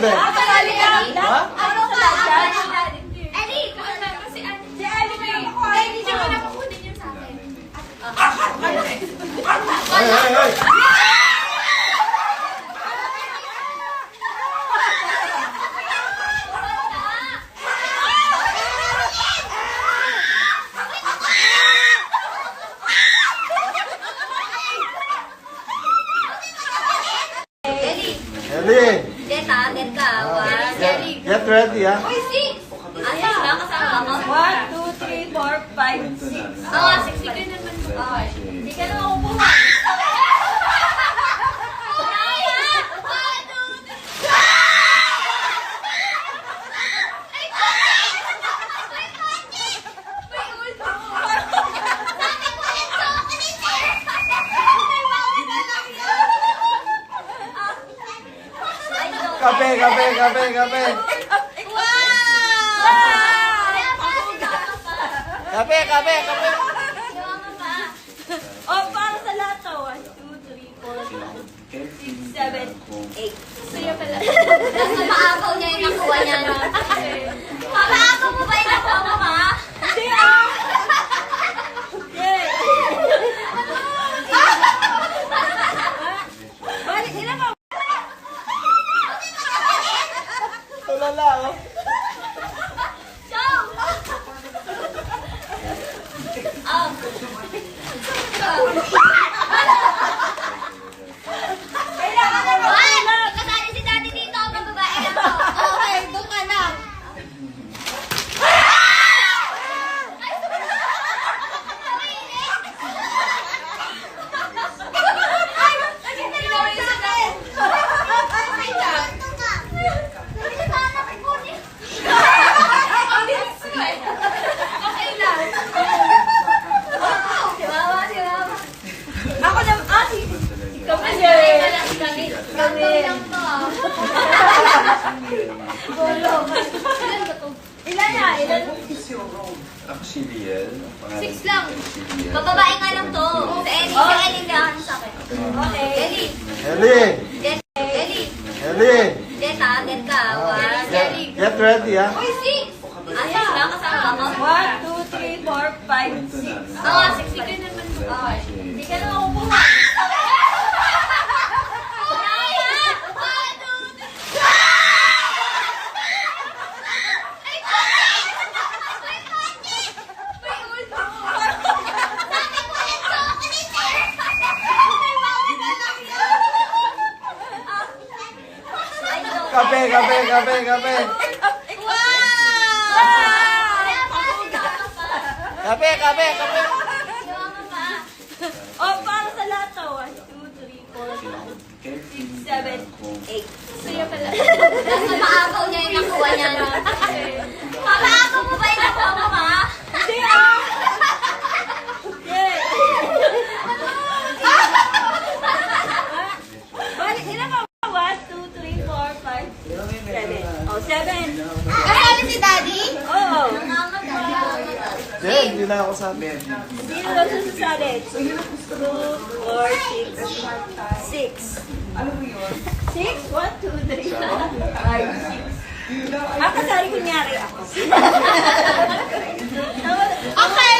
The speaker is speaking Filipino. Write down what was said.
Alin? Kasali ka? Ha? Ano sa lahat? Eli! Si Eli may hindi siya ko nakukunin yun sa akin. Ay, ay, ay! Eli! Eli! Get ka. Get ready, ha? Uy, 6! Ayos na, kasama ka. 1, 2, 3, 4, 5, 6. Oo, 6 ka naman mo. Hindi ka naman kukuha. Kape, kape, kape, kape! Kape, kape, kape! Oh, para sa lahat to. 1, 2, 3, 4, 5, 6, 7, 8. Sa'yo pala. Nasa maapaw niya yung nakuha niya, no? Maapaw mo ba yung nakuha mo, ma? Hindi ah! Yay! Balik, ilan ba? Tulala, oh! Kailangan na What? Kasali si daddy dito, mababae lang to. Okay, doon ka na. Ako na, ikaw na Ilan na? Ilan? Ako si Liel. 6 lang. Bababae ka lang to. Si Ellie. Si Ellie lang sa akin. Okay. Ellie. Eli! Ellie. Eli! Get ka. Get ready, ha? Uy, 6! Ayos na, kasama ka. 1, 2, 3, 4, 5, 6. Oo, 6 ka naman mo. Hindi ka naman kukuha. Kape, kape, kape, kape! Kape, kape, kape! Oh, para sa lahat to. 1, 2, 3, 4, 5, 6, 7, 8. Sa'yo pala. Nasa maapaw niya yung nakuha niya, no? Maapaw mo ba yung nakuha mo, ma? Hindi ah! Yay! Balik, ilan ba? 1, 2, 3, 4, 5, 6, 7. Oh, 7. Kasali si daddy? Oo. Hindi na ako sabi. Sino daw susasali? 2, 4, 6. 6. Ano mo yun? 6? 1, 2, 3, 4, 5, 6. Kasali kunyari ako. Okay,